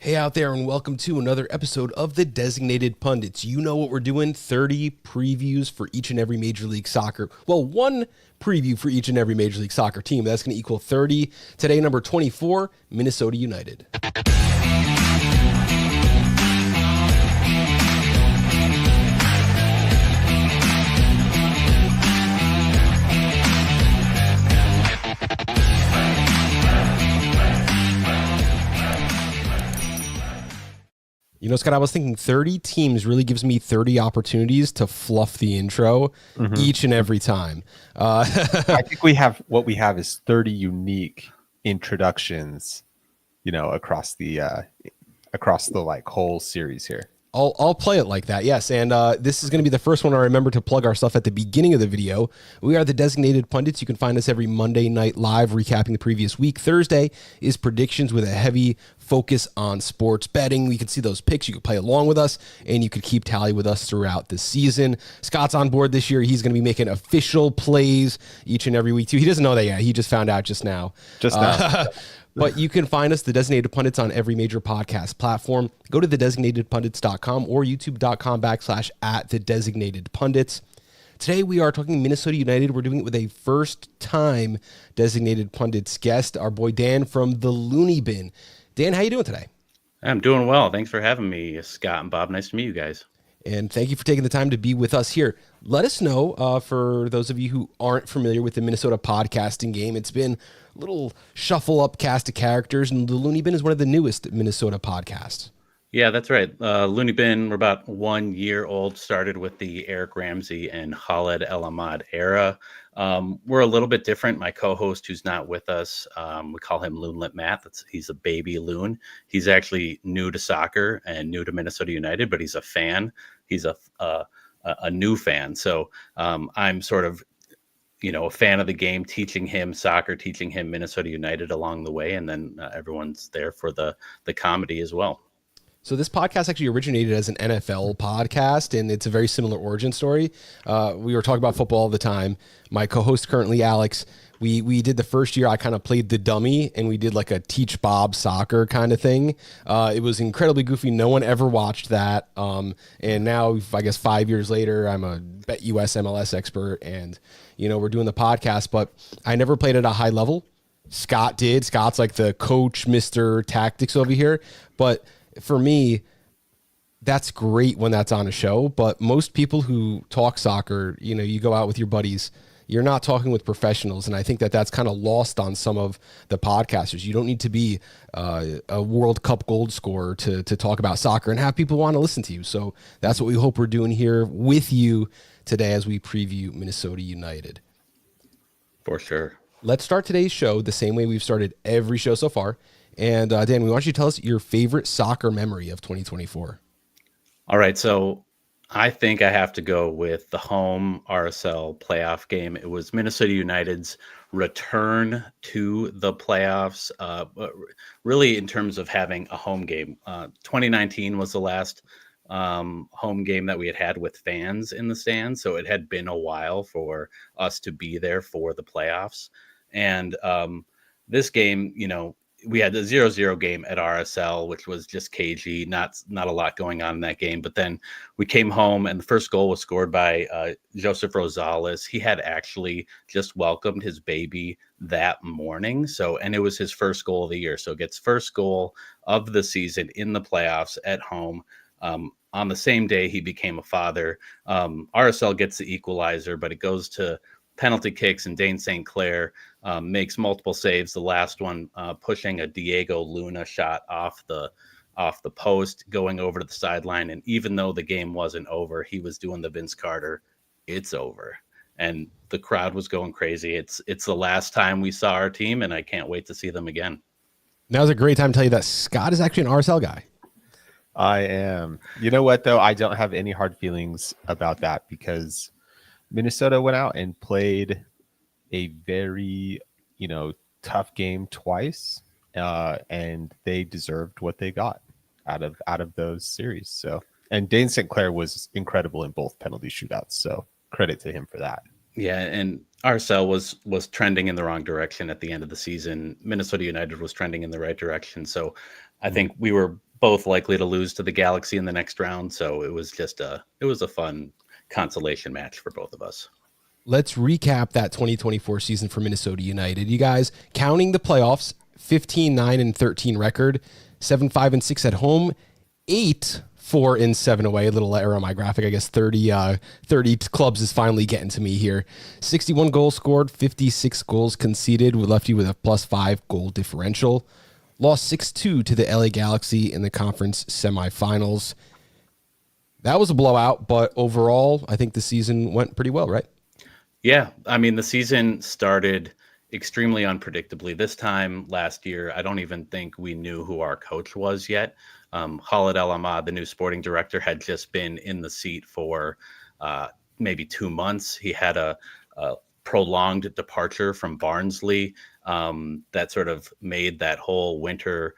Hey out there, and welcome to another episode of the Designated Pundits. You know what we're doing, 30 previews for each and every Major League Soccer. Well, one preview for each and every Major League Soccer team. That's going to equal 30. Today, number 24, Minnesota United. You know, Scott, I was thinking 30 teams really gives me 30 opportunities to fluff the intro each and every time. I think what we have is 30 unique introductions, across the like whole series here. I'll play it like that, yes. And this is going to be the first one I remember to plug our stuff at the beginning of the video. We are the Designated Pundits. You can find us every Monday night live recapping the previous week. Thursday is predictions with a heavy focus on sports betting. We can see those picks. You can play along with us, and you could keep tally with us throughout the season. Scott's on board this year. He's going to be making official plays each and every week, too. He doesn't know that yet. He just found out just now. But you can find us, the Designated Pundits, on every major podcast platform. Go to thedesignatedpundits.com or youtube.com/@thedesignated-pundits. Today we are talking Minnesota United. We're doing it with a first-time Designated Pundits guest, our boy Dan from the Loony Bin. Dan, how you doing today? I'm doing well. Thanks for having me, Scott and Bob. Nice to meet you guys. And thank you for taking the time to be with us here. Let us know, for those of you who aren't familiar with the Minnesota podcasting game, it's been a little shuffle-up cast of characters, and the Loony Bin is one of the newest Minnesota podcasts. Yeah, that's right. Loony Bin, we're about 1 year old, started with the Eric Ramsey and Khaled El Ahmad era. We're a little bit different. My co-host, who's not with us, we call him Loonlet Matt. He's a baby loon. He's actually new to soccer and new to Minnesota United, but he's a fan. He's a new fan. So I'm sort of, a fan of the game, teaching him soccer, teaching him Minnesota United along the way. And then everyone's there for the comedy as well. So this podcast actually originated as an NFL podcast, and it's a very similar origin story. We were talking about football all the time. My co-host currently, Alex, we did the first year, I kind of played the dummy, and we did like a Teach Bob soccer kind of thing. It was incredibly goofy. No one ever watched that. And now, I guess 5 years later, I'm a Bet US MLS expert, and, we're doing the podcast, but I never played at a high level. Scott did. Scott's like the coach, Mr. Tactics over here. But for me, that's great when that's on a show, but most people who talk soccer, you go out with your buddies, you're not talking with professionals, and I think that that's kind of lost on some of the podcasters. You don't need to be a World Cup gold scorer to talk about soccer and have people want to listen to you. So that's what we hope we're doing here with you today as we preview Minnesota United. For sure. Let's start today's show the same way we've started every show so far. And Dan, we want you to tell us your favorite soccer memory of 2024. All right. So I think I have to go with the home RSL playoff game. It was Minnesota United's return to the playoffs, really in terms of having a home game. 2019 was the last home game that we had with fans in the stands. So it had been a while for us to be there for the playoffs. And this game, we had the 0-0 game at RSL, which was just cagey, not a lot going on in that game. But then we came home, and the first goal was scored by Joseph Rosales. He had actually just welcomed his baby that morning. And it was his first goal of the year. So it gets first goal of the season in the playoffs at home. On the same day, he became a father. RSL gets the equalizer, but it goes to penalty kicks, and Dane St. Clair makes multiple saves. The last one pushing a Diego Luna shot off the post, going over to the sideline. And even though the game wasn't over, he was doing the Vince Carter, "It's over," and the crowd was going crazy. It's the last time we saw our team, and I can't wait to see them again. Now's a great time to tell you that Scott is actually an RSL guy. I am. You know what, though? I don't have any hard feelings about that because Minnesota went out and played a very, tough game twice, and they deserved what they got out of those series. So, and Dane St. Clair was incredible in both penalty shootouts. So, credit to him for that. Yeah, and RSL was trending in the wrong direction at the end of the season. Minnesota United was trending in the right direction. So, I think we were both likely to lose to the Galaxy in the next round. So it was a fun consolation match for both of us. Let's recap that 2024 season for Minnesota United. You guys, counting the playoffs, 15-9-13 record, 7-5-6 at home, 8-4-7 away. A little error on my graphic. I guess 30 clubs is finally getting to me here. 61 goals scored, 56 goals conceded. We left you with a +5 goal differential. Lost 6-2 to the LA Galaxy in the conference semifinals. That was a blowout, but overall, I think the season went pretty well, right? Yeah, I mean, the season started extremely unpredictably. This time last year, I don't even think we knew who our coach was yet. Khalid El Ahmad, the new sporting director, had just been in the seat for maybe 2 months. He had a prolonged departure from Barnsley that sort of made that whole winter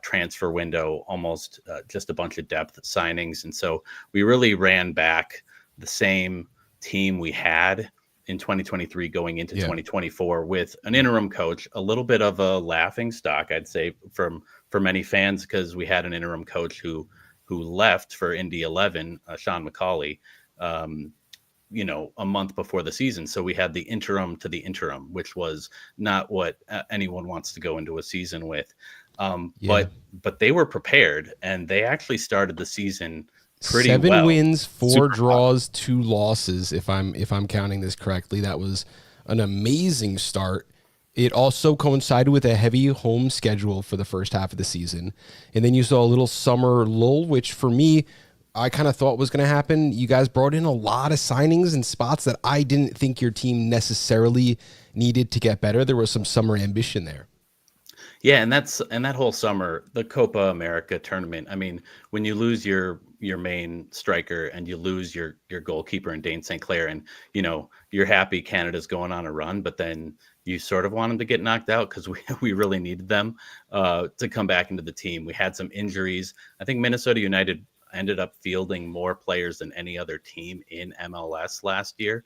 transfer window almost just a bunch of depth signings. And so we really ran back the same team we had in 2023 going into 2024 with an interim coach, a little bit of a laughing stock, I'd say, for many fans, because we had an interim coach who left for Indy 11, Sean McCauley, a month before the season. So we had the interim to the interim, which was not what anyone wants to go into a season with. But they were prepared, and they actually started the season pretty 7 well. wins, 4 draws, 2 losses. If I'm counting this correctly, that was an amazing start. It also coincided with a heavy home schedule for the first half of the season, and then you saw a little summer lull, which for me, I kind of thought was going to happen. You guys brought in a lot of signings in spots that I didn't think your team necessarily needed to get better. There was some summer ambition there. Yeah, and that whole summer, the Copa America tournament. I mean, when you lose your main striker and you lose your goalkeeper in Dane St. Clair, and you're happy Canada's going on a run, but then you sort of want them to get knocked out because we really needed them to come back into the team. We had some injuries. I think Minnesota United ended up fielding more players than any other team in MLS last year.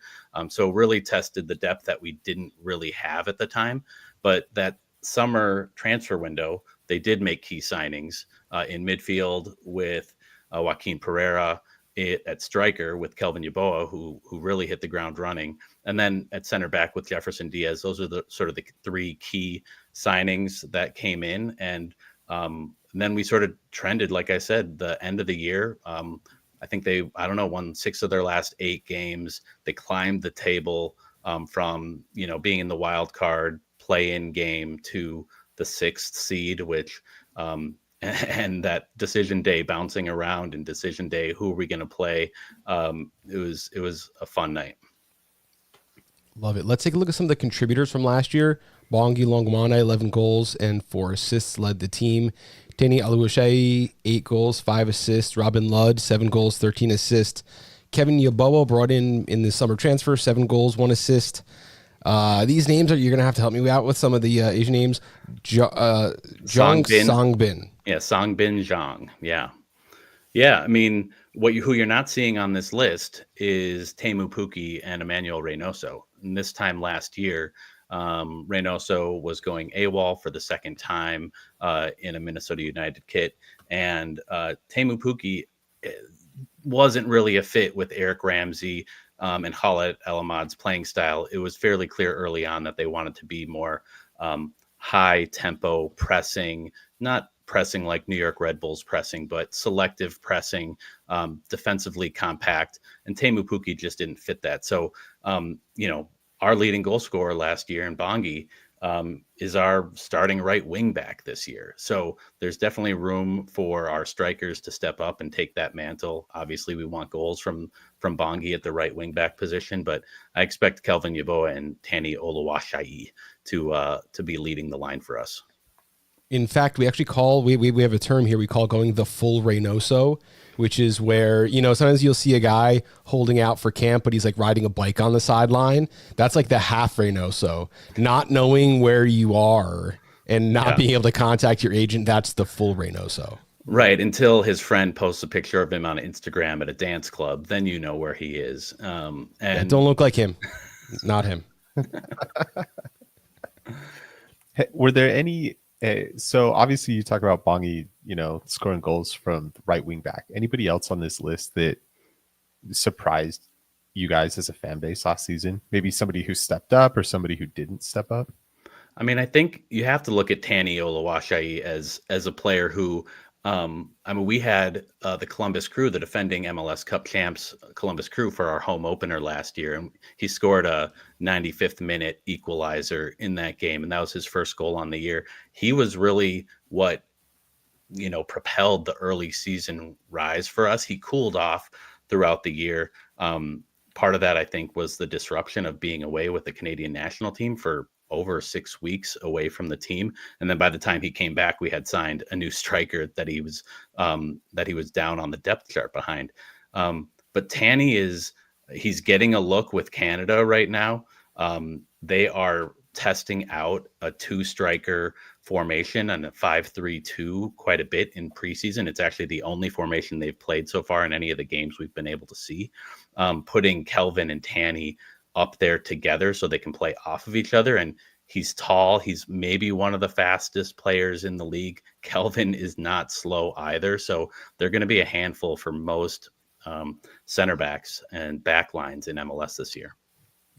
So really tested the depth that we didn't really have at the time. But that summer transfer window, they did make key signings in midfield with Joaquin Pereira, at striker with Kelvin Yeboah, who really hit the ground running, and then at center back with Jefferson Diaz. Those are the sort of the 3 key signings that came in, and then we sort of trended, like I said, the end of the year. I think they won 6 of their last 8 games. They climbed the table from being in the wild card play-in game to the 6th seed, which and that decision day, bouncing around in decision day, who are we going to play? It was a fun night. Love it. Let's take a look at some of the contributors from last year. Bongi Longwana, 11 goals and 4 assists, led the team. Tani Aluashai, 8 goals, 5 assists. Robin Ludd, 7 goals, 13 assists. Kevin Yeboah brought in the summer transfer, 7 goals, 1 assist. These names you're going to have to help me out with some of the Asian names. Zhang Songbin. Yeah, Songbin Zhang. Yeah. I mean, who you're not seeing on this list is Teemu Pukki and Emmanuel Reynoso. And this time last year, Reynoso was going AWOL for the second time in a Minnesota United kit, and Teemu Pukki wasn't really a fit with Eric Ramsey and Khalid El Ahmad's playing style. It was fairly clear early on that they wanted to be more high tempo pressing, not pressing like New York Red Bulls pressing, but selective pressing, defensively compact. And Teemu Pukki just didn't fit that. So, our leading goal scorer last year in Bongi is our starting right wing back this year. So there's definitely room for our strikers to step up and take that mantle. Obviously, we want goals from Bongi at the right wing back position, but I expect Kelvin Yeboah and Tani Oluwashai to be leading the line for us. In fact, we actually we have a term here we call going the full Reynoso, which is where, sometimes you'll see a guy holding out for camp, but he's like riding a bike on the sideline. That's like the half Reynoso, not knowing where you are and not being able to contact your agent. That's the full Reynoso. Right. Until his friend posts a picture of him on Instagram at a dance club, then you know where he is. And don't look like him. Not him. Were there any So obviously you talk about Bongi, scoring goals from the right wing back. Anybody else on this list that surprised you guys as a fan base last season? Maybe somebody who stepped up or somebody who didn't step up? I mean, I think you have to look at Tani Oluwaseyi as a player who, I mean, we had the Columbus Crew, the defending MLS Cup champs, Columbus Crew, for our home opener last year, and he scored a 95th minute equalizer in that game, and that was his first goal on the year. He was really what propelled the early season rise for us. He cooled off throughout the year. Part of that, I think, was the disruption of being away with the Canadian national team for over 6 weeks away from the team. And then by the time he came back, we had signed a new striker that he was down on the depth chart behind. But he's getting a look with Canada right now. They are testing out a 2-striker formation and a 5-3-2 quite a bit in preseason. It's actually the only formation they've played so far in any of the games we've been able to see. Putting Kelvin and Tani up there together so they can play off of each other. And he's tall. He's maybe one of the fastest players in the league. Kelvin is not slow either. So they're going to be a handful for most center backs and back lines in MLS this year.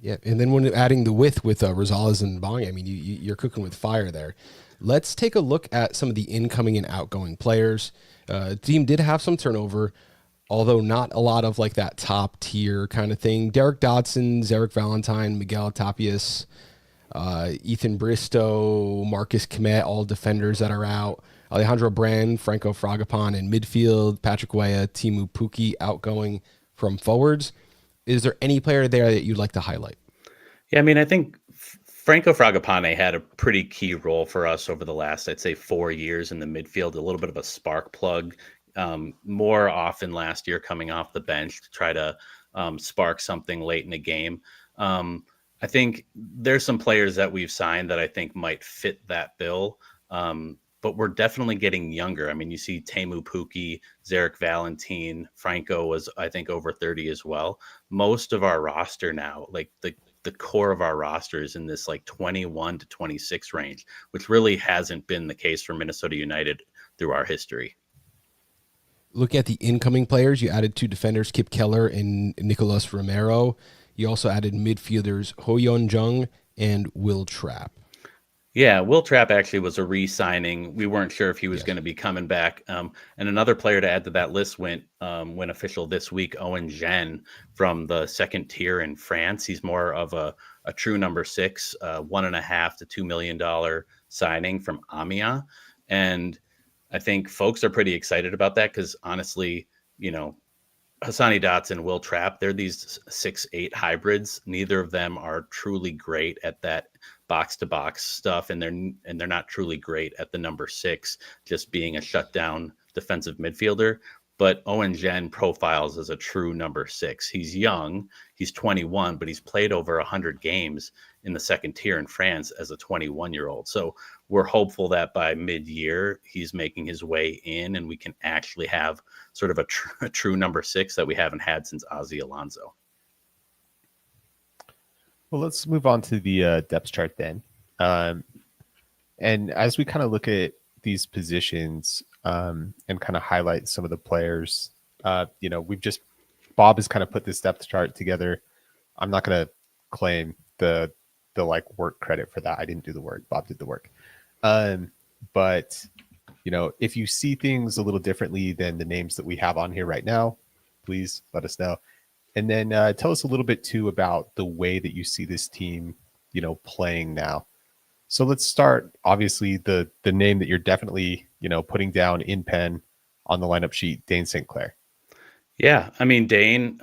Yeah, and then when adding the width with Rosales and Bongi, I mean, you're cooking with fire there. Let's take a look at some of the incoming and outgoing players. The team did have some turnover, although not a lot of like that top tier kind of thing. Derek Dodson, Zarek Valentine, Miguel Tapias, Ethan Bristow, Marcus Kmet, all defenders that are out. Alejandro Brand, Franco Fragapane in midfield, Patrick Weah, Timu Puki outgoing from forwards. Is there any player there that you'd like to highlight? Yeah, I mean, I think Franco Fragapane had a pretty key role for us over the last, I'd say, 4 years in the midfield, a little bit of a spark plug, more often last year coming off the bench to try to spark something late in the game. I think there's some players that we've signed that I think might fit that bill. But we're definitely getting younger. I mean, you see Temu Puki, Zarek Valentine, Franco was, I think, over 30 as well. Most of our roster now, like the core of our roster is in this like 21 to 26 range, which really hasn't been the case for Minnesota United through our history. Look at the incoming players. You added 2 defenders, Kip Keller and Nicolas Romero. You also added midfielders Ho-Yeon Jung and Will Trapp. Yeah, Will Trapp actually was a re-signing. We weren't sure if he was going to be coming back. And another player to add to that list went official this week, Owen Jen from the second tier in France. He's more of a true number 6, $1.5 to $2 million signing from Amiens. And I think folks are pretty excited about that because honestly, Hassani Dotson, Will Trapp, they're these 6'8" hybrids. Neither of them are truly great at that box-to-box stuff, and they're not truly great at the number 6, just being a shutdown defensive midfielder. But Owen Jen profiles as a true number 6. He's young, he's 21, but he's played over 100 games in the second tier in France as a 21-year-old. So we're hopeful that by mid-year, he's making his way in and we can actually have sort of a true number 6 that we haven't had since Ozzy Alonso. Well, let's move on to the depth chart then. And as we kind of look at these positions and kind of highlight some of the players, Bob has kind of put this depth chart together. I'm not going to claim the like work credit for that. I didn't do the work. Bob did the work. But if you see things a little differently than the names that we have on here right now, please let us know. And then tell us a little bit too about the way that you see this team, playing now. So let's start. Obviously, the name that you're definitely, putting down in pen on the lineup sheet, Dane St. Clair. Yeah, I mean, Dane,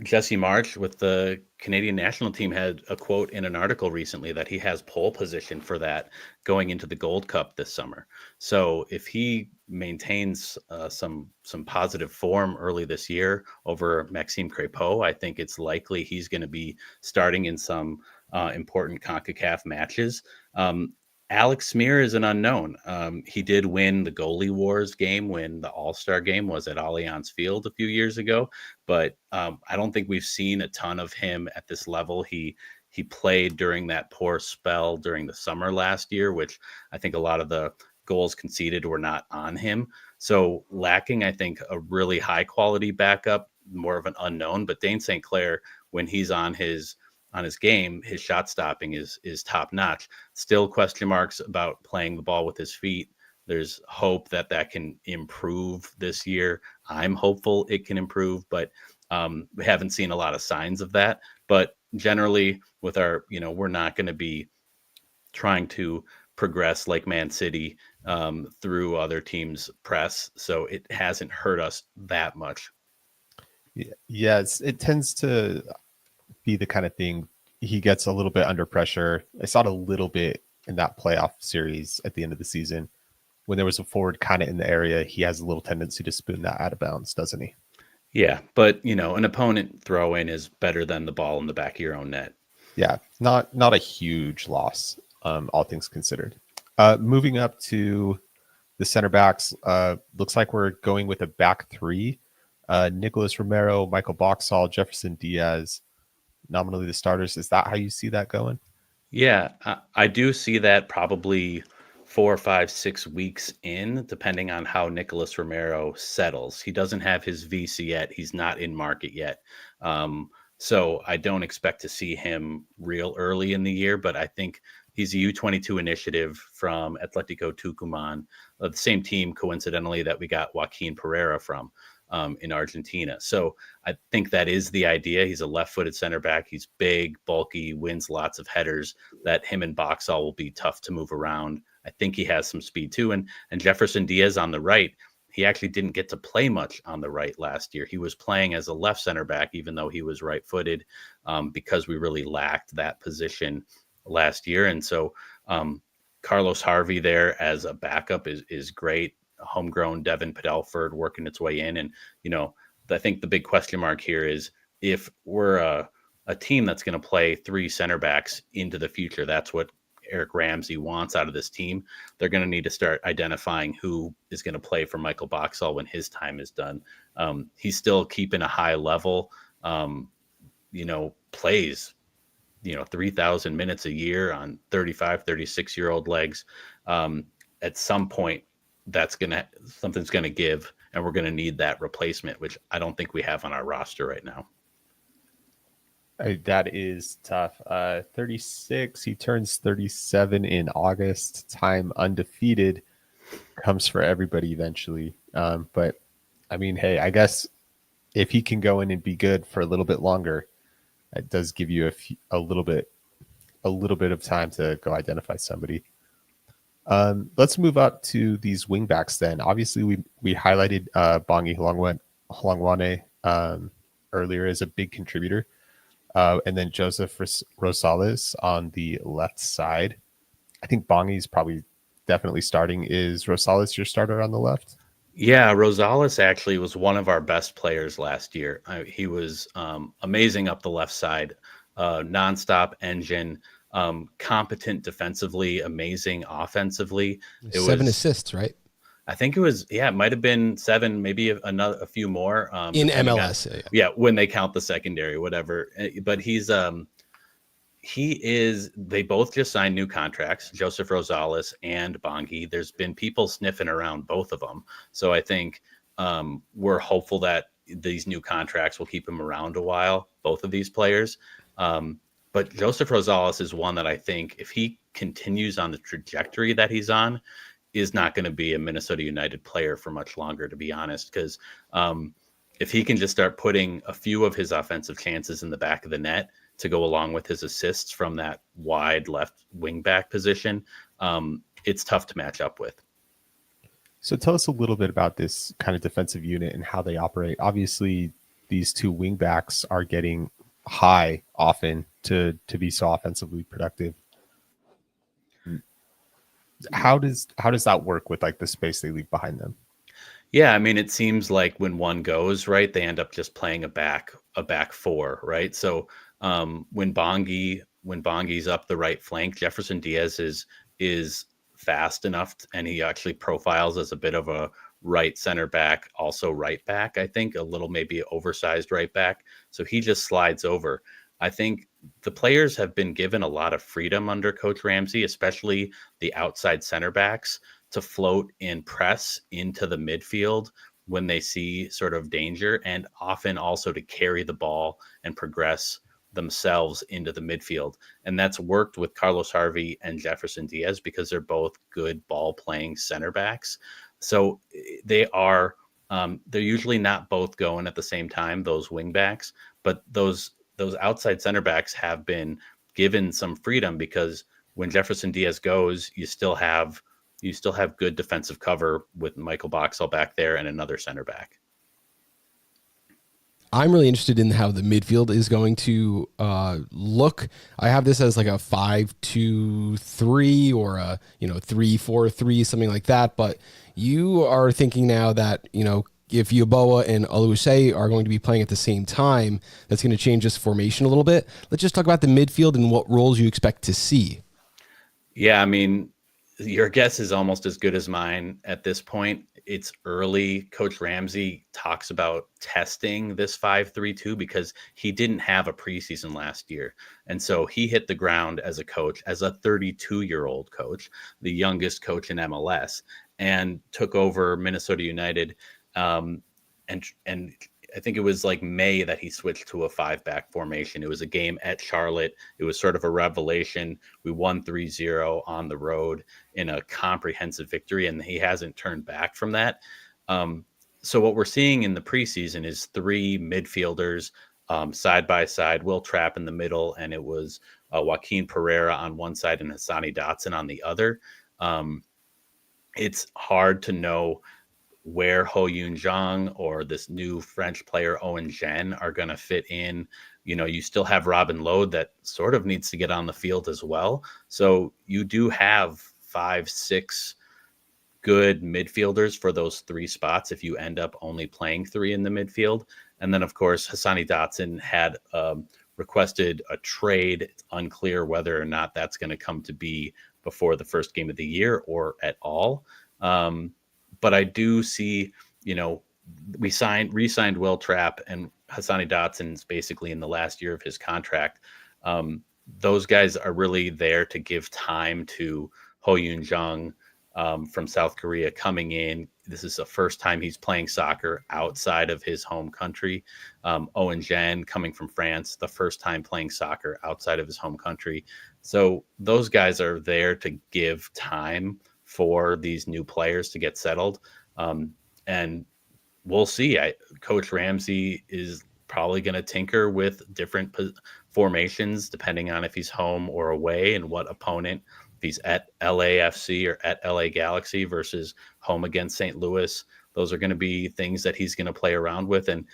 Jesse March with the Canadian national team had a quote in an article recently that he has pole position for that going into the Gold Cup this summer. So if he maintains some positive form early this year over Maxime Crépeau, I think it's likely he's going to be starting in some important CONCACAF matches. Alex Smear is an unknown. He did win the goalie wars game when the All-Star game was at Allianz Field a few years ago, but I don't think we've seen a ton of him at this level. He He played during that poor spell during the summer last year, which I think a lot of the goals conceded were not on him. So lacking, I think, a really high quality backup, more of an unknown. But Dane St. Clair, when he's on his game, his shot stopping is top notch. Still question marks about playing the ball with his feet. There's hope that that can improve this year. I'm hopeful it can improve, but we haven't seen a lot of signs of that. But generally, with our, we're not going to be trying to progress like Man City through other teams' press. So it hasn't hurt us that much. Yes, it tends to be the kind of thing. He gets a little bit under pressure. I saw it a little bit in that playoff series at the end of the season. When there was a forward kind of in the area, he has a little tendency to spoon that out of bounds, doesn't he? Yeah, but an opponent throw in is better than the ball in the back of your own net. Yeah, not a huge loss, all things considered. Moving up to the center backs, looks like we're going with a back three. Nicholas Romero, Michael Boxall, Jefferson Diaz, nominally the starters. Is that how you see that going? Yeah, I do see that probably 4, 5, 6 weeks in, depending on how Nicholas Romero settles. He doesn't have his VC yet. He's not in market yet. So I don't expect to see him real early in the year, but I think he's a U22 initiative from Atletico Tucumán, the same team, coincidentally, that we got Joaquin Pereira from in Argentina. So I think that is the idea. He's a left-footed center back. He's big, bulky, wins lots of headers. That him and Boxall will be tough to move around. I think he has some speed too. And Jefferson Diaz on the right, he actually didn't get to play much on the right last year. He was playing as a left center back, even though he was right-footed, because we really lacked that position last year. And so Carlos Harvey there as a backup is great. Homegrown Devin Padelford working its way in. And, I think the big question mark here is if we're a team that's going to play 3 center backs into the future, that's what Eric Ramsey wants out of this team. They're going to need to start identifying who is going to play for Michael Boxall when his time is done. He's still keeping a high level, plays, 3,000 minutes a year on 35, 36-year-old legs. At some point, something's going to give, and we're going to need that replacement, which I don't think we have on our roster right now. That is tough. 36. He turns 37 in August. Time undefeated comes for everybody eventually. But I mean, hey, I guess if he can go in and be good for a little bit longer, it does give you a little bit of time to go identify somebody. Let's move up to these wingbacks then. Obviously, we highlighted Bongi Hlongwane earlier as a big contributor. And then Joseph Rosales on the left side. I think Bongi's probably definitely starting. Is Rosales your starter on the left? Yeah, Rosales actually was one of our best players last year. He was amazing up the left side, nonstop engine, competent defensively, amazing offensively. It 7 assists, right? I think it was, it might have been 7, maybe a few more. In MLS. Yeah, when they count the secondary, whatever. But they both just signed new contracts, Joseph Rosales and Bongi. There's been people sniffing around both of them. So I think we're hopeful that these new contracts will keep him around a while, both of these players. But Joseph Rosales is one that I think if he continues on the trajectory that he's on, is not going to be a Minnesota United player for much longer, to be honest, because if he can just start putting a few of his offensive chances in the back of the net to go along with his assists from that wide left wing back position, it's tough to match up with. So tell us a little bit about this kind of defensive unit and how they operate. Obviously, these 2 wing backs are getting high often to be so offensively productive. How does that work with like the space they leave behind them? Yeah, I mean, it seems like when one goes right, they end up just playing a back 4, right? So when Bongi's up the right flank, Jefferson Diaz is fast enough, and he actually profiles as a bit of a right center back, also right back. I think a little maybe oversized right back. So he just slides over. I think the players have been given a lot of freedom under Coach Ramsey, especially the outside center backs, to float and press into the midfield when they see sort of danger, and often also to carry the ball and progress themselves into the midfield. And that's worked with Carlos Harvey and Jefferson Diaz because they're both good ball playing center backs. So they are, they're usually not both going at the same time, those wing backs, but those outside center backs have been given some freedom, because when Jefferson Diaz goes, you still have good defensive cover with Michael Boxall back there and another center back. I'm really interested in how the midfield is going to look. I have this as like a 5-2-3 or a 3-4-3, something like that. But you are thinking now that if Yeboah and Oluwase are going to be playing at the same time, that's going to change this formation a little bit. Let's just talk about the midfield and what roles you expect to see. Yeah, I mean, your guess is almost as good as mine at this point. It's early. Coach Ramsey talks about testing this 5-3-2 because he didn't have a preseason last year. And so he hit the ground as a coach, as a 32-year-old coach, the youngest coach in MLS, and took over Minnesota United. And I think it was like May that he switched to a 5-back formation. It was a game at Charlotte. It was sort of a revelation. We won 3-0 on the road in a comprehensive victory, and he hasn't turned back from that. So what we're seeing in the preseason is 3 midfielders side by side, Will Trapp in the middle, and it was Joaquin Pereira on one side and Hassani Dotson on the other. It's hard to know where Ho Yoon Jong or this new French player Owen Jen are going to fit in. You still have Robin Lode that sort of needs to get on the field as well. So you do have 5-6 good midfielders for those 3 spots if you end up only playing 3 in the midfield. And then, of course, Hassani Dotson had requested a trade. It's unclear whether or not that's going to come to be before the first game of the year or at all. But I do see, we re-signed Will Trapp, and Hassani Dotson's basically in the last year of his contract. Those guys are really there to give time to Ho Yoon Jung from South Korea coming in. This is the first time he's playing soccer outside of his home country. Owen Jen coming from France, the first time playing soccer outside of his home country. So those guys are there to give time for these new players to get settled. And we'll see. Coach Ramsey is probably going to tinker with different formations depending on if he's home or away and what opponent. If he's at LAFC or at LA Galaxy versus home against St. Louis, those are going to be things that he's going to play around with. And,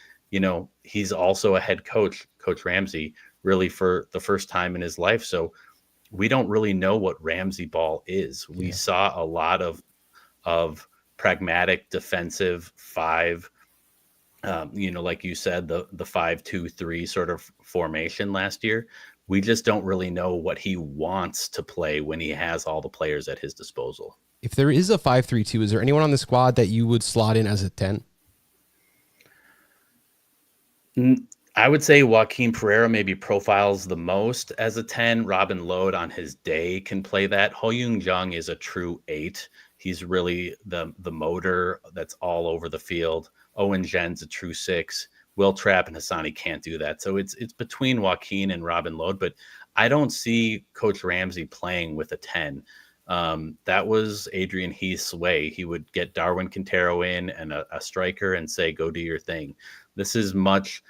he's also a head coach, Coach Ramsey, really for the first time in his life. So we don't really know what Ramsey ball is. We saw a lot of pragmatic defensive 5, like you said, the 5-2-3 sort of formation last year. We just don't really know what he wants to play when he has all the players at his disposal. If there is a 5-3-2, is there anyone on the squad that you would slot in as a 10? I would say Joaquin Pereira maybe profiles the most as a 10. Robin Lode on his day can play that. Ho Yoon Jung is a true 8. He's really the motor that's all over the field. Owen Jen's a true 6. Will Trapp and Hassani can't do that. So it's between Joaquin and Robin Lode, but I don't see Coach Ramsey playing with a 10. That was Adrian Heath's way. He would get Darwin Quintero in and a striker and say, go do your thing. This is much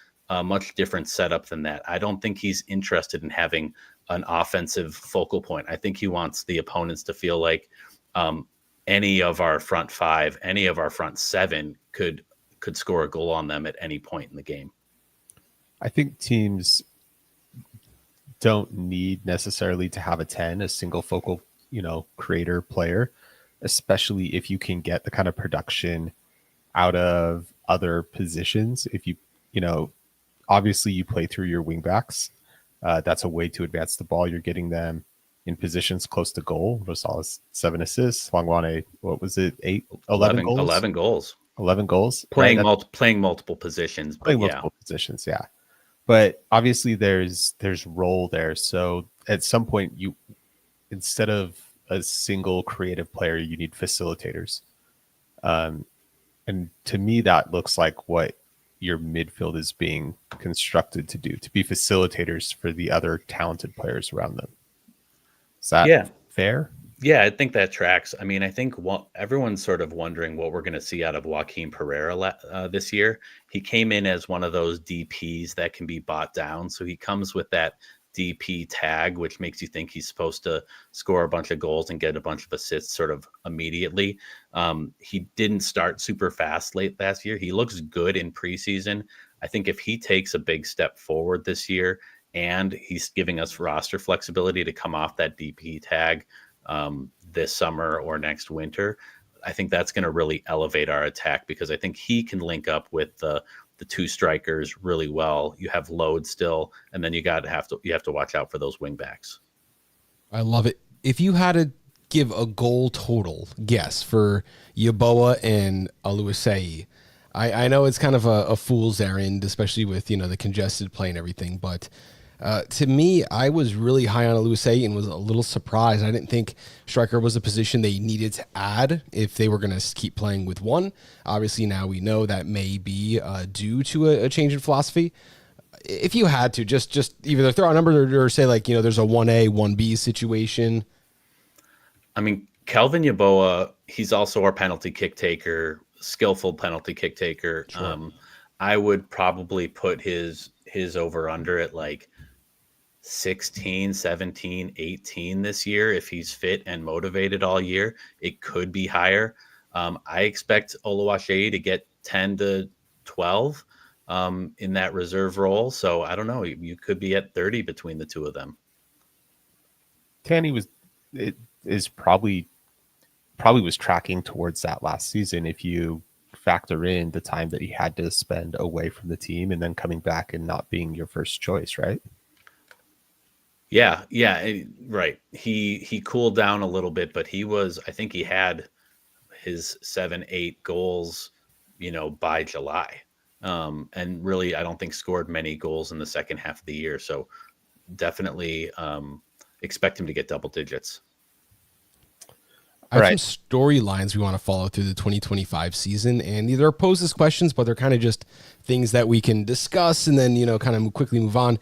different setup than that. I don't think he's interested in having an offensive focal point. I think he wants the opponents to feel like any of our front 5, any of our front 7 could score a goal on them at any point in the game. I think teams don't need necessarily to have a 10, a single focal, creator player, especially if you can get the kind of production out of other positions. If obviously you play through your wing backs. That's a way to advance the ball. You're getting them in positions close to goal. Rosales 7 assists. Wangwane, what was it? 11 goals? 11 goals. 11 goals. Playing multiple positions. Playing multiple positions, yeah. but obviously there's role there. So at some point, you instead of a single creative player, you need facilitators. And to me, that looks like what your midfield is being constructed to do, to be facilitators for the other talented players around them. Is that fair? Yeah, I think that tracks. I mean, I think everyone's sort of wondering what we're going to see out of Joaquin Pereira this year. He came in as one of those DPs that can be bought down. So he comes with that DP tag, which makes you think he's supposed to score a bunch of goals and get a bunch of assists sort of immediately. He didn't start super fast late last year. He looks good in preseason. I think if he takes a big step forward this year and he's giving us roster flexibility to come off that DP tag this summer or next winter, I think that's going to really elevate our attack, because I think he can link up with the two strikers really well. You have load still, and then you have to watch out for those wing backs. I love it. If you had to give a goal total guess for Yeboah and Oluwaseyi, I know it's kind of a fool's errand, especially with the congested play and everything, but to me, I was really high on Oluwaseyi and was a little surprised. I didn't think striker was a position they needed to add if they were going to keep playing with one. Obviously, now we know that may be due to a change in philosophy. If you had to, just either throw out a number or say, like, there's a 1A, 1B situation. I mean, Calvin Yeboah, he's also our penalty kick taker, skillful penalty kick taker. Sure. I would probably put his over under at like 16, 17, 18 this year. If he's fit and motivated all year, it could be higher. I expect Oluwaseyi to get 10 to 12 in that reserve role. So I don't know. You could be at 30 between the two of them. Tanny probably was tracking towards that last season, if you factor in the time that he had to spend away from the team and then coming back and not being your first choice, right? Yeah, right. He cooled down a little bit, but I think he had his 7-8 goals, by July. And really, I don't think scored many goals in the second half of the year. So definitely expect him to get double digits. I have some storylines we want to follow through the 2025 season, and these are pose as questions, but they're kind of just things that we can discuss and then, kind of quickly move on.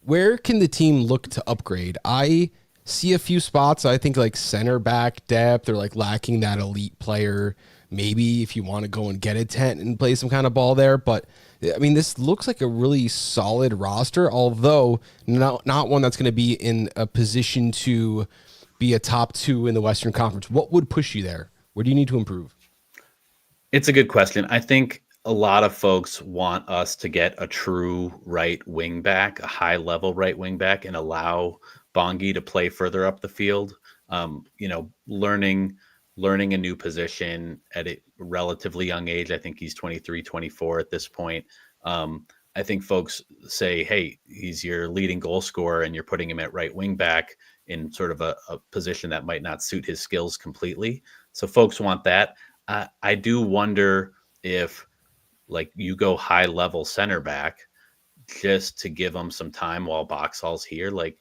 Where can the team look to upgrade? I see a few spots. I think like center back depth, or like lacking that elite player. Maybe if you want to go and get a tent and play some kind of ball there. But I mean, this looks like a really solid roster, although not one that's going to be in a position to be a top 2 in the Western Conference. What would push you there? Where do you need to improve? It's a good question. I think a lot of folks want us to get a true right wing back, a high level right wing back, and allow Bongi to play further up the field. Learning a new position at a relatively young age. I think he's 23, 24 at this point. I think folks say, hey, he's your leading goal scorer and you're putting him at right wing back in sort of a position that might not suit his skills completely. So folks want that. I do wonder if, like, you go high level center back just to give them some time while Boxall's here, like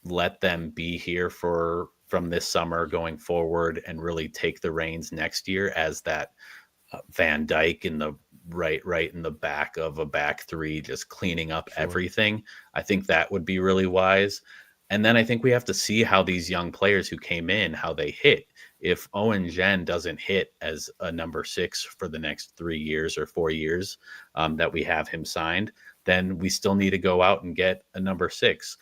let them be here from this summer going forward and really take the reins next year as that Van Dijk in the right in the back of a back three, just cleaning up everything. I think that would be really wise. And then I think we have to see how these young players who came in, how they hit. If Owen Jen doesn't hit as a number 6 for the next 3 years or 4 years that we have him signed, then we still need to go out and get a number 6.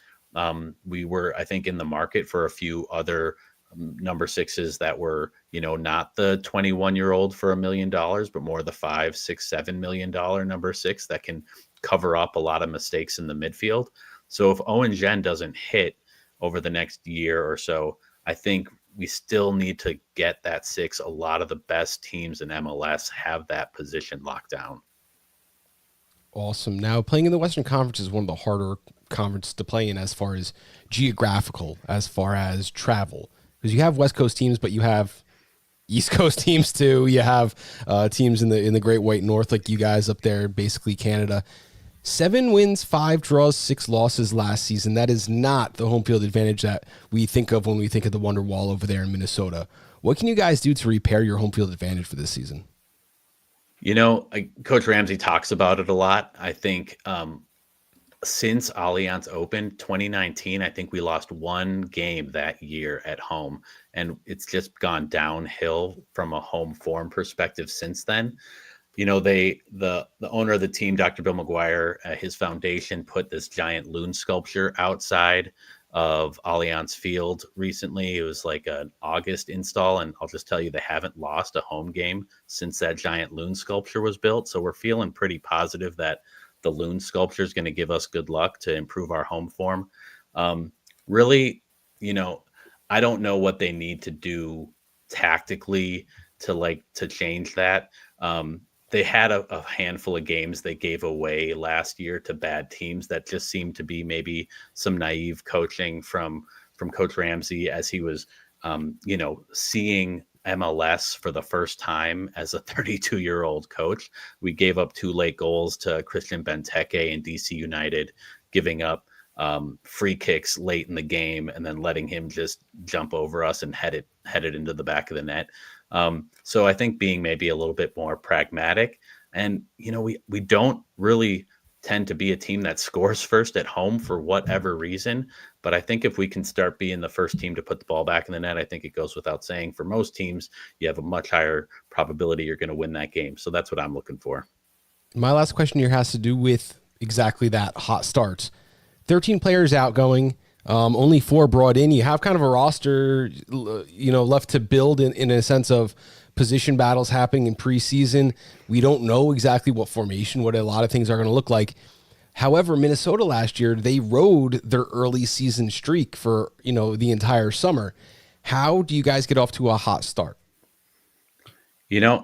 We were, I think, in the market for a few other number 6s that were, not the 21-year-old for $1 million, but more the $5, $6, $7 million number 6 that can cover up a lot of mistakes in the midfield. So if Owen Jen doesn't hit over the next year or so, I think we still need to get that 6. A lot of the best teams in MLS have that position locked down. Awesome. Now, playing in the Western Conference is one of the harder conferences to play in as far as geographical, as far as travel. Because you have West Coast teams, but you have East Coast teams too. You have teams in the Great White North, like you guys up there, basically Canada. 7 wins, 5 draws, 6 losses last season. That is not the home field advantage that we think of when we think of the Wonder Wall over there in Minnesota. What can you guys do to repair your home field advantage for this season? Coach Ramsey talks about it a lot. I think since Allianz opened 2019, I think we lost 1 game that year at home, and it's just gone downhill from a home form perspective since then. The owner of the team, Dr. Bill McGuire, his foundation put this giant loon sculpture outside of Allianz Field recently. It was like an August install, and I'll just tell you, they haven't lost a home game since that giant loon sculpture was built. So we're feeling pretty positive that the loon sculpture is going to give us good luck to improve our home form. Really, I don't know what they need to do tactically to change that. They had a handful of games they gave away last year to bad teams that just seemed to be maybe some naive coaching from Coach Ramsey as he was, seeing MLS for the first time as a 32-year-old coach. We gave up 2 late goals to Christian Benteke and DC United, giving up free kicks late in the game and then letting him just jump over us and head it into the back of the net. So I think being maybe a little bit more pragmatic, and we don't really tend to be a team that scores first at home for whatever reason. But I think if we can start being the first team to put the ball back in the net, I think it goes without saying, for most teams, you have a much higher probability you're going to win that game. So that's what I'm looking for. My last question here has to do with exactly that: hot starts. 13 players outgoing, only 4 brought in. You have kind of a roster, left to build in a sense of position battles happening in preseason. We don't know exactly what formation, what a lot of things are going to look like. However, Minnesota last year, they rode their early season streak for, the entire summer. How do you guys get off to a hot start?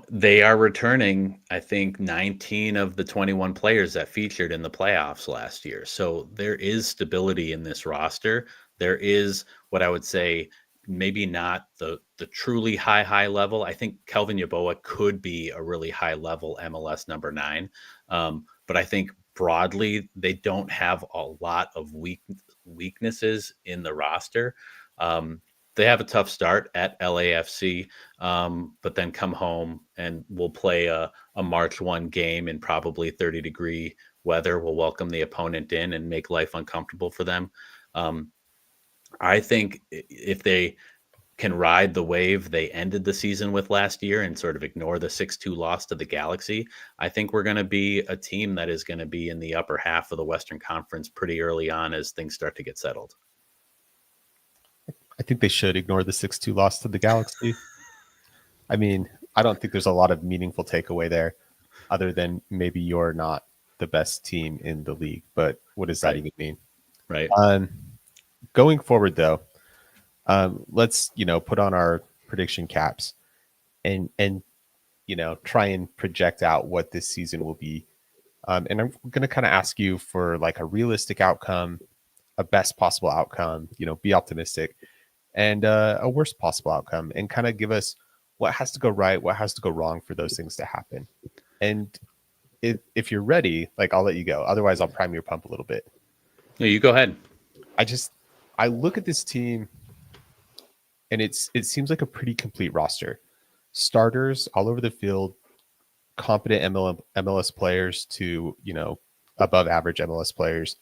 They are returning, I think, 19 of the 21 players that featured in the playoffs last year. So there is stability in this roster. There is what I would say, maybe not the truly high level. I think Kelvin Yeboah could be a really high level MLS number 9. But I think broadly, they don't have a lot of weaknesses in the roster. They have a tough start at LAFC, but then come home and we'll play a March 1 game in probably 30-degree weather. We'll welcome the opponent in and make life uncomfortable for them. I think if they can ride the wave they ended the season with last year and sort of ignore the 6-2 loss to the Galaxy, I think we're going to be a team that is going to be in the upper half of the Western Conference pretty early on as things start to get settled. I think they should ignore the 6-2 loss to the Galaxy. I mean, I don't think there's a lot of meaningful takeaway there other than maybe you're not the best team in the league. But what does that even mean? Right. Going forward, though, let's, put on our prediction caps and try and project out what this season will be. And I'm going to kind of ask you for like a realistic outcome, a best possible outcome, be optimistic, and a worst possible outcome, and kind of give us what has to go right, what has to go wrong for those things to happen. And if you're ready, I'll let you go. Otherwise, I'll prime your pump a little bit. Yeah, you go ahead. I look at this team, and it seems like a pretty complete roster. Starters all over the field, competent MLS players to, above average MLS players.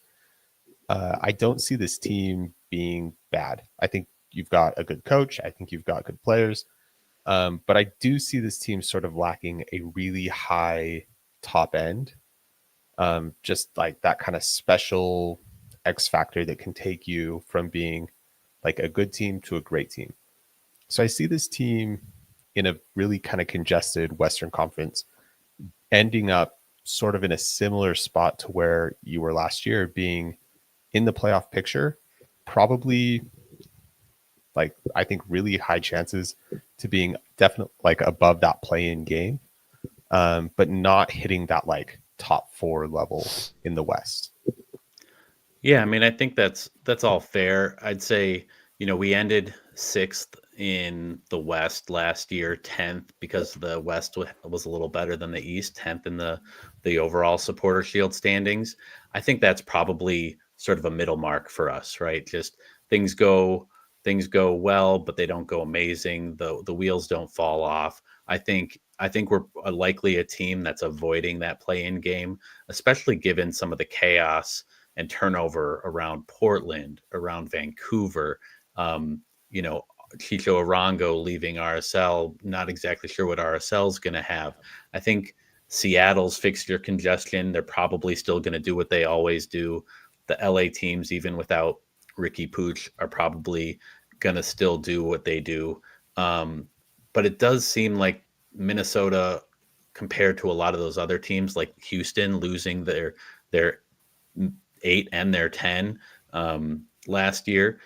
I don't see this team being bad. I think you've got a good coach. I think you've got good players. But I do see this team sort of lacking a really high top end. Just like that kind of special X factor that can take you from being like a good team to a great team. So I see this team in a really kind of congested Western Conference ending up sort of in a similar spot to where you were last year, being in the playoff picture, probably I think really high chances to being definitely above that play-in game, but not hitting that top 4 level in the West. Yeah, I mean, I think that's all fair. I'd say, we ended 6th in the West last year, 10th, because the West was a little better than the East, 10th in the overall supporter shield standings. I think that's probably sort of a middle mark for us, right? Just things go well, but they don't go amazing. The wheels don't fall off. I think we're likely a team that's avoiding that play-in game, especially given some of the chaos and turnover around Portland, around Vancouver. You know, Chicho Arango leaving RSL, not exactly sure what RSL is going to have. I think Seattle's fixture congestion, they're probably still going to do what they always do. The LA teams, even without Ricky Pooch, are probably going to still do what they do. But it does seem like Minnesota, compared to a lot of those other teams, like Houston losing their 8 and their 10 last year,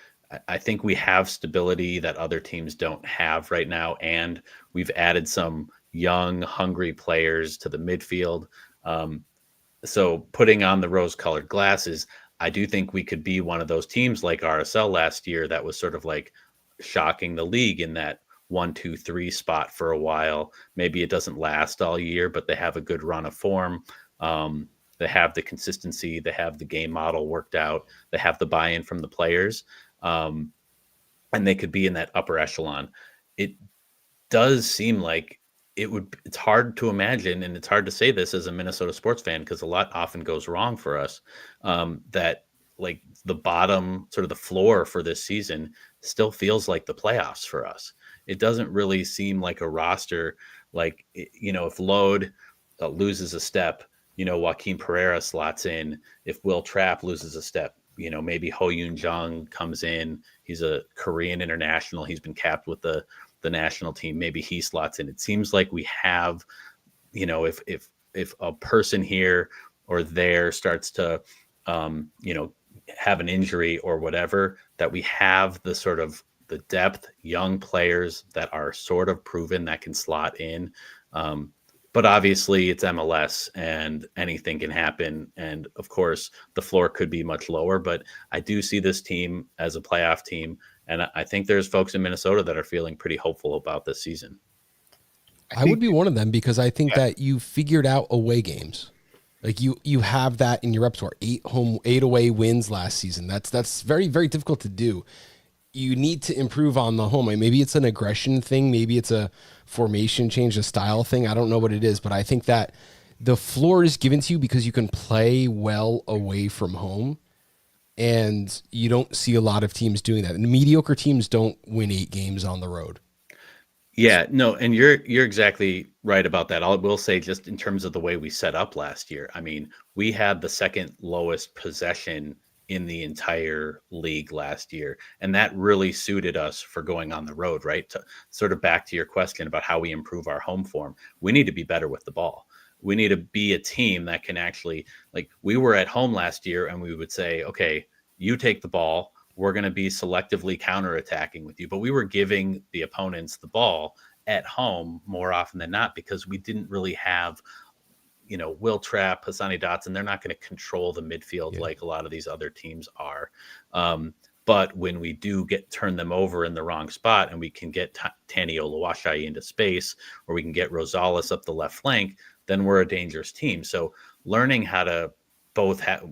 I think we have stability that other teams don't have right now, and we've added some young, hungry players to the midfield. So putting on the rose-colored glasses, I do think we could be one of those teams like RSL last year that was sort of like shocking the league in that 1, 2, 3 spot for a while. Maybe it doesn't last all year, but they have a good run of form. They have the consistency. They have the game model worked out. They have the buy-in from the players. And they could be in that upper echelon. It does seem like it's hard to imagine, and it's hard to say this as a Minnesota sports fan because a lot often goes wrong for us, that like the bottom, sort of the floor for this season still feels like the playoffs for us. It doesn't really seem like a roster, like, if Load loses a step, Joaquin Pereira slots in. If Will Trapp loses a step, maybe Ho Yoon Jung comes in. He's a Korean international. He's been capped with the national team. Maybe he slots in. It seems like we have, if a person here or there starts to, have an injury or whatever, that we have the sort of the depth, young players that are sort of proven that can slot in. But obviously it's MLS and anything can happen. And of course the floor could be much lower, but I do see this team as a playoff team. And I think there's folks in Minnesota that are feeling pretty hopeful about this season. I would be one of them because I think that you figured out away games. Like you have that in your repertoire. 8 away wins last season. That's very, very difficult to do. You need to improve on the home. Maybe it's an aggression thing. Maybe it's a formation change, a style thing. I don't know what it is, but I think that the floor is given to you because you can play well away from home. And you don't see a lot of teams doing that. And mediocre teams don't win 8 games on the road. Yeah, no, and you're exactly right about that. I will say, just in terms of the way we set up last year, I mean, we had the second lowest possession in the entire league last year, and that really suited us for going on the road, right? To sort of back to your question about how we improve our home form, we need to be better with the ball. We need to be a team that can actually, like, we were at home last year and we would say, okay, you take the ball, we're going to be selectively counterattacking with you. But we were giving the opponents the ball at home more often than not because we didn't really have, Will Trapp, Hassani Dotson. They're not going to control the midfield like a lot of these other teams are. But when we do turn them over in the wrong spot and we can get Tani Oluwaseyi into space, or we can get Rosales up the left flank, then we're a dangerous team. So learning how to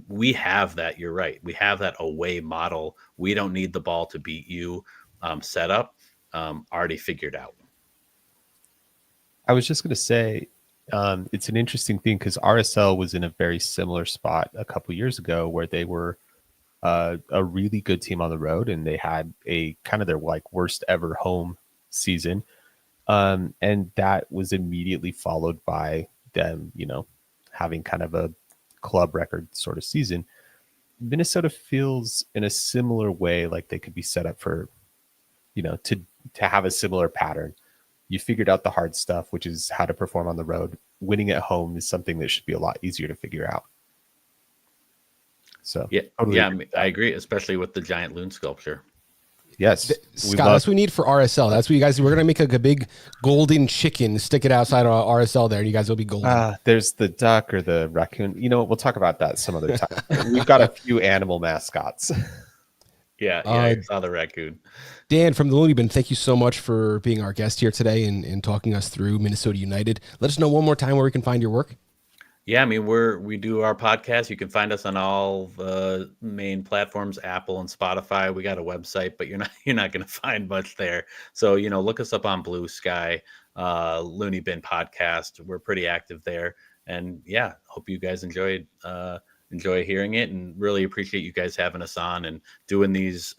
we have that. You're right. We have that away model. We don't need the ball to beat you. Set up, already figured out. I was just going to say, it's an interesting thing because RSL was in a very similar spot a couple years ago where they were a really good team on the road and they had a kind of their worst ever home season. And that was immediately followed by them, having kind of a club record sort of season. Minnesota feels in a similar way like they could be set up for, to have a similar pattern. You figured out the hard stuff, which is how to perform on the road. Winning at home is something that should be a lot easier to figure out. So I agree, especially with the giant loon sculpture. Yes, Scott, that's what we need for RSL. That's what you guys. We're gonna make a big golden chicken, stick it outside of RSL there, and you guys will be golden. There's the duck or the raccoon. We'll talk about that some other time. We've got a few animal mascots. I saw the raccoon. Dan from the Loony Bin, thank you so much for being our guest here today and talking us through Minnesota United. Let us know one more time where we can find your work. Yeah, I mean, we do our podcast. You can find us on all the main platforms, Apple and Spotify. We got a website, but you're not going to find much there. So, look us up on Blue Sky, Loony Bin Podcast. We're pretty active there. And yeah, hope you guys enjoy hearing it, and really appreciate you guys having us on and doing these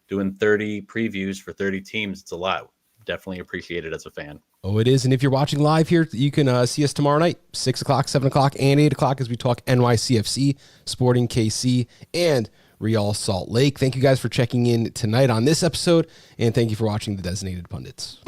doing 30 previews for 30 teams. It's a lot. Definitely appreciate it as a fan. Oh, it is. And if you're watching live here, you can see us tomorrow night, 6 o'clock, 7 o'clock, and 8 o'clock as we talk NYCFC, Sporting KC, and Real Salt Lake. Thank you guys for checking in tonight on this episode, and thank you for watching the Designated Pundits.